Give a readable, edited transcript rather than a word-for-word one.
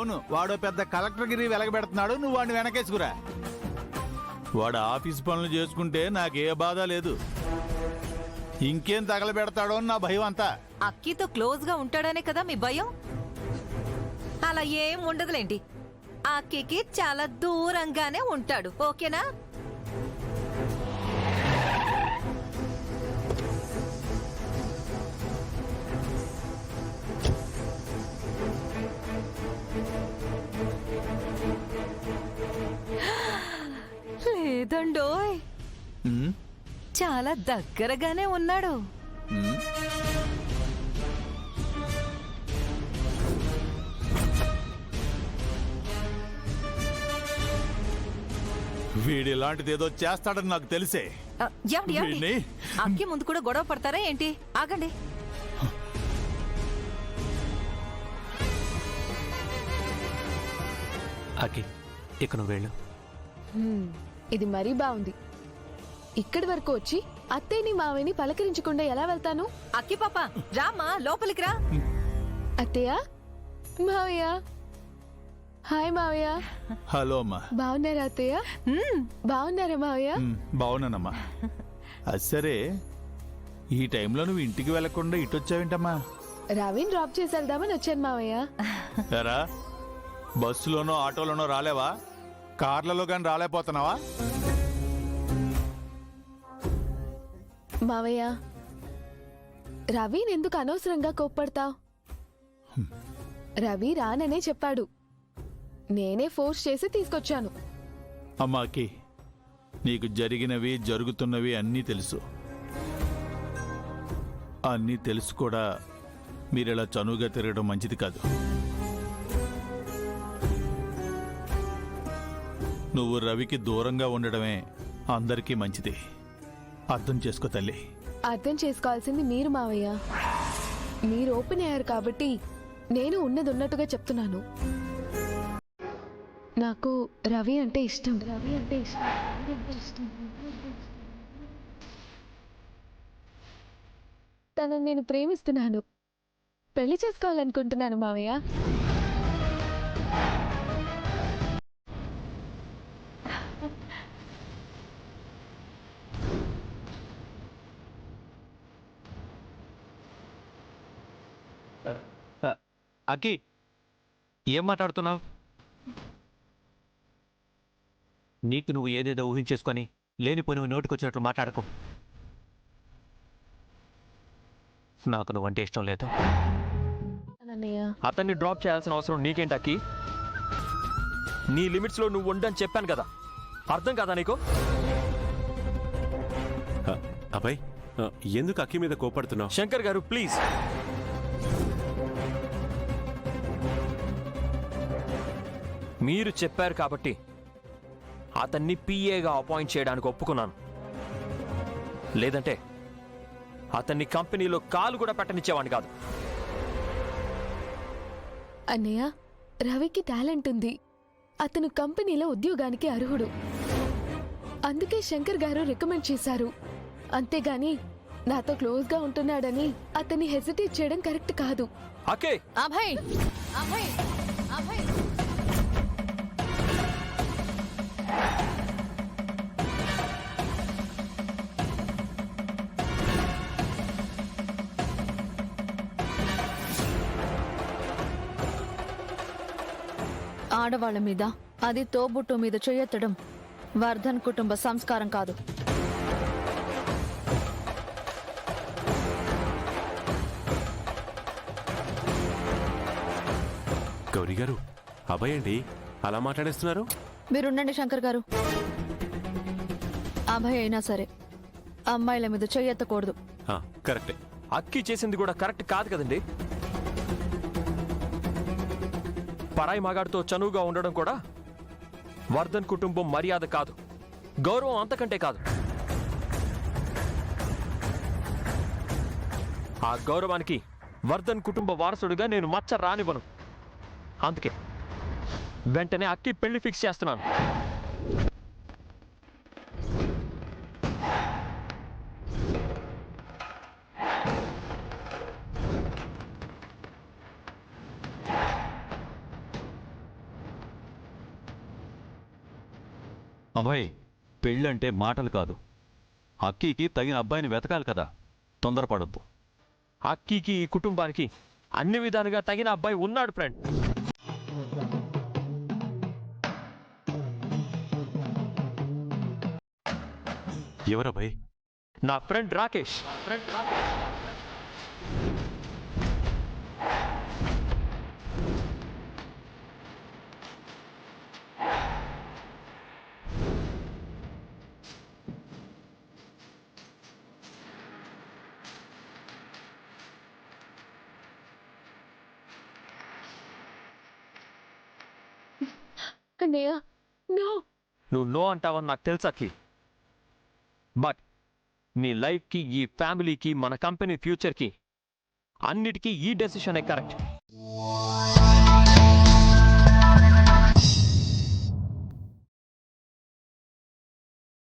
అవును, వాడు పెద్ద కలెక్టర్గిరి వెలగబెడుతున్నాడు, నువ్వు వాడిని వెనకేసుకురా. వాడు ఆఫీస్ పనులు చేసుకుంటే నాకే బాధ లేదు. ఇంకేం తగలబెడతాడో అని నా భయం అంతా. అక్కితో క్లోజ్ గా ఉంటాడనే కదా మీ భయం? అలా ఏం ఉండదులేండి. అక్కికి చాలా దూరంగానే ఉంటాడు, ఓకేనా? లేదండోయ్, చాలా దగ్గరగానే ఉన్నాడు. వీడి ఇలాంటిది ఏదో చేస్తాడని నాకు తెలిసే. ఏమండి, ఏమండి? అక్కి ముందు కూడా గొడవ పడతారా ఏంటి? ఆగండి. అక్కి, ఇక నువ్వు వెళ్ళు. ఇది మరీ బాగుంది. ఇక్కడి వరకు వచ్చి అత్తయ్యని మావయ్యని పలకరించకుండా ఎలా వెళ్తాను? అక్కి పాప రామా, లోపలికి రా. అత్తయ్య, మావయ్య. హాయ్ మావయ్య. హలో అమ్మా. బాగున్నారా అత్తయ్య? బాగున్నారా మావయ్య? బాగున్నానమ్మా. అది సరే, ఈ టైంలో నువ్వు ఇంటికి వెళ్లకుండా ఇటు వచ్చావేంటమ్మా? రవిని డ్రాప్ చేసి వెళ్దామని వచ్చాను మావయ్య. ఎరా, బస్సులోనో ఆటోలోనో రాలేవా? కార్లలో కానీ రాలేకపోతున్నావా? మావయ్య, రవిని ఎందుకు అనవసరంగా కోప్పడతావు? రవి రాననే చెప్పాడు, నేనే ఫోర్స్ చేసి తీసుకొచ్చాను. అమ్మాకి, నీకు జరిగినవి జరుగుతున్నవి అన్నీ తెలుసు. అన్నీ తెలుసు కూడా మీరిలా చనువుగా తిరగడం మంచిది కాదు. నువ్వు రవికి దూరంగా ఉండడమే అందరికీ మంచిది. అర్థం చేసుకో తల్లి. అర్థం చేసుకోవాల్సింది మీరు మావయ్య. మీరు ఓపెన్ అయ్యారు కాబట్టి నేను ఉన్నది ఉన్నట్టుగా చెప్తున్నాను. నాకు రవి అంటే ఇష్టం. తనని నేను ప్రేమిస్తున్నాను, పెళ్లి చేసుకోవాలనుకుంటున్నాను మావయ్య. అక్కి, ఏం మాట్లాడుతున్నావు? నీకు నువ్వు ఏదేదో ఊహించేసుకొని లేనిపోయి నోటికొచ్చినట్లు మాట్లాడకు. నాకు నువ్వంటే ఇష్టం లేదు. అతన్ని డ్రాప్ చేయాల్సిన అవసరం నీకేంటి అక్కి? నీ లిమిట్స్లో నువ్వు ఉండని చెప్పాను కదా, అర్థం కదా నీకు? అబ్బాయి, ఎందుకు అక్కి మీద కోపడుతున్నావు? శంకర్ గారు ప్లీజ్. మీరు చెప్పారు కాబట్టి అతన్ని పిఏగా అపాయింట్ చేయడానికి ఒప్పుకున్నాను. లేదంటే అతన్ని కంపెనీలో కాలు కూడా పెట్టనిచ్చేవాడిని కాదు. అన్నయ్య, రవికి టాలెంట్ ఉంది. అతను కంపెనీలో ఉద్యోగానికి అర్హుడు. అందుకే శంకర్ గారు రికమెండ్ చేశారు. అంతేగాని నాతో క్లోజ్గా ఉంటున్నాడని అతన్ని హెసిటేట్ చేయడం కరెక్ట్ కాదు. ఓకే అభయ్, అభయ్, అభయ్. ఆడవాళ్ల మీద, అది తోబుట్టు మీద చేయెత్తడం వర్ధన్ కుటుంబ సంస్కారం కాదు. గౌరీ గారు, అబ్బాయి అండి అలా మాట్లాడేస్తున్నారు? మీరుండండి శంకర్ గారు. అభయ్ అయినా సరే అమ్మాయిల మీద చేయెత్తకూడదు. కరెక్టే. అక్కి చేసింది కూడా కరెక్ట్ కాదు కదండి. పరాయి మగాడితో చనువుగా ఉండడం కూడా వర్ధన్ కుటుంబం మర్యాద కాదు, గౌరవం అంతకంటే కాదు. ఆ గౌరవానికి వర్ధన్ కుటుంబ వారసుడిగా నేను మచ్చ రానివ్వను. అందుకే వెంటనే అక్కి పెళ్లి ఫిక్స్ చేస్తున్నాను. అభయ్ పెళ్ళంటే మాటలు కాదు. అక్కీకి తగిన అబ్బాయిని వెతకాలి కదా, తొందరపడొద్దు. అక్కీకి ఈ కుటుంబానికి అన్ని విధాలుగా తగిన అబ్బాయి ఉన్నాడు ఫ్రెండ్. ఎవరభయ్? నా ఫ్రెండ్ రాకేష్. అన్నయ్య నో. నువ్వు నో అంటావని నాకు తెలుసు అక్కి. బట్ నీ లైఫ్కి, ఈ ఫ్యామిలీకి, మన కంపెనీ ఫ్యూచర్కి అన్నిటికీ ఈ డెసిషనే కరెక్ట్.